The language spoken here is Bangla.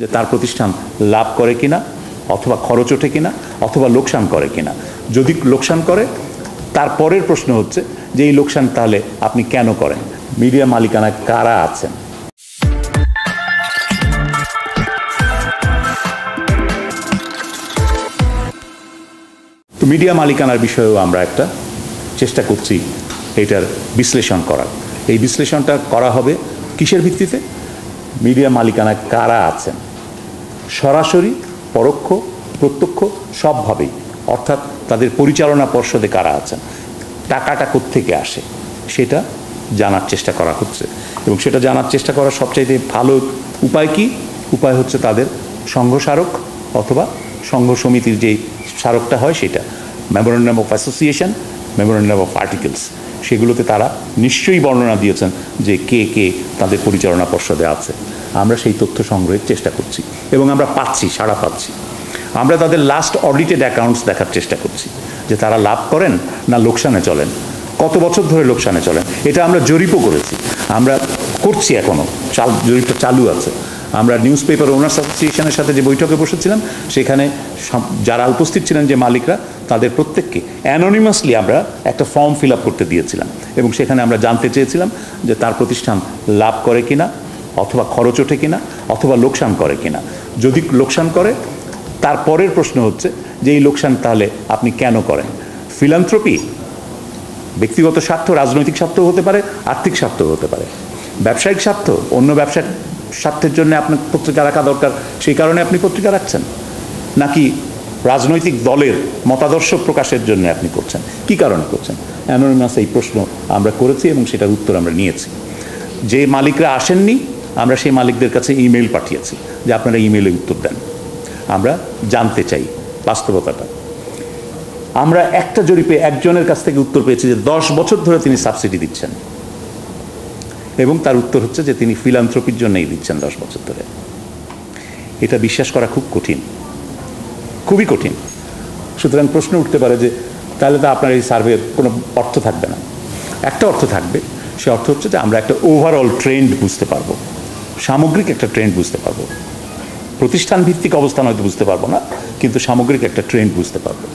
যে তার প্রতিষ্ঠান লাভ করে কিনা অথবা খরচ ওঠে কিনা অথবা লোকসান করে কিনা। যদি লোকসান করে তারপরের প্রশ্ন হচ্ছে যে এই লোকসান তাহলে আপনি কেন করেন। মিডিয়া মালিকানায় কারা আছেন? তো মিডিয়া মালিকানার বিষয়েও আমরা একটা চেষ্টা করছি এটার বিশ্লেষণ করার। এই বিশ্লেষণটা করা হবে কিসের ভিত্তিতে? মিডিয়া মালিকানায় কারা আছেন, সরাসরি, পরোক্ষ, প্রত্যক্ষ, সবভাবেই। অর্থাৎ তাদের পরিচালনা পর্ষদে কারা আছেন, টাকাটা কোত্থেকে আসে সেটা জানার চেষ্টা করা হচ্ছে। এবং সেটা জানার চেষ্টা করার সবচাইতে ভালো উপায় কি? উপায় হচ্ছে তাদের সংঘ স্মারক অথবা সংঘ সমিতির যেই স্মারকটা হয় সেটা, memorandum of association, memorandum of articles, সেগুলোতে তারা নিশ্চয়ই বর্ণনা দিয়েছেন যে কে কে তাদের পরিচালনা পর্ষদে আছে। আমরা সেই তথ্য সংগ্রহের চেষ্টা করছি এবং আমরা পাচ্ছি, সাড়া পাচ্ছি। আমরা তাদের লাস্ট অডিটেড অ্যাকাউন্টস দেখার চেষ্টা করছি যে তারা লাভ করেন না লোকসানে চলেন, কত বছর ধরে লোকসানে চলেন। এটা আমরা জরিপও করেছি, আমরা করছি, এখনও জরিপটা চালু আছে। আমরা নিউজ পেপার ওনার্স অ্যাসোসিয়েশনের সাথে যে বৈঠকে বসেছিলাম সেখানে যারা উপস্থিত ছিলেন যে মালিকরা, তাদের প্রত্যেককে অ্যানোনিমাসলি আমরা একটা ফর্ম ফিল আপ করতে দিয়েছিলাম এবং সেখানে আমরা জানতে চেয়েছিলাম যে তার প্রতিষ্ঠান লাভ করে কিনা অথবা খরচ ওঠে কিনা অথবা লোকসান করে কিনা। যদি লোকসান করে তারপরের প্রশ্ন হচ্ছে যে এই লোকসান তাহলে আপনি কেন করেন। ফিলান্থ্রপি ব্যক্তিগত স্বার্থ, রাজনৈতিক স্বার্থ হতে পারে, আর্থিক স্বার্থ হতে পারে, ব্যবসায়িক স্বার্থ, অন্য ব্যবসায়িক স্বার্থের জন্য আপনার পত্রিকা রাখা দরকার, সেই কারণে আপনি পত্রিকা রাখছেন, নাকি রাজনৈতিক দলের মতাদর্শ প্রকাশের জন্য আপনি করছেন, কি কারণে করছেন। অ্যানোনিমাস এই প্রশ্ন আমরা করেছি এবং সেটার উত্তর আমরা নিয়েছি। যে মালিকরা আসেননি আমরা সেই মালিকদের কাছে ইমেইল পাঠিয়েছি যে আপনারা ইমেইলে উত্তর দেন, আমরা জানতে চাই বাস্তবতাটা। আমরা একটা জরিপে একজনের কাছ থেকে উত্তর পেয়েছি যে 10 বছর ধরে তিনি সাবসিডি দিচ্ছেন এবং তার উত্তর হচ্ছে যে তিনি ফিলান্থ্রপির জন্যই দিচ্ছেন 10 বছর ধরে। এটা বিশ্বাস করা খুব কঠিন, খুবই কঠিন। সুতরাং প্রশ্ন উঠতে পারে যে তাহলে তো আপনার এই সার্ভের কোনো অর্থ থাকবে না। একটা অর্থ থাকবে, সে অর্থ হচ্ছে যে আমরা একটা ওভারঅল ট্রেন্ড বুঝতে পারবো, সামগ্রিক একটা ট্রেন্ড বুঝতে পারবো। প্রতিষ্ঠান ভিত্তিক অবস্থান হয়তো বুঝতে পারবো না, কিন্তু সামগ্রিক একটা ট্রেন্ড বুঝতে পারবো।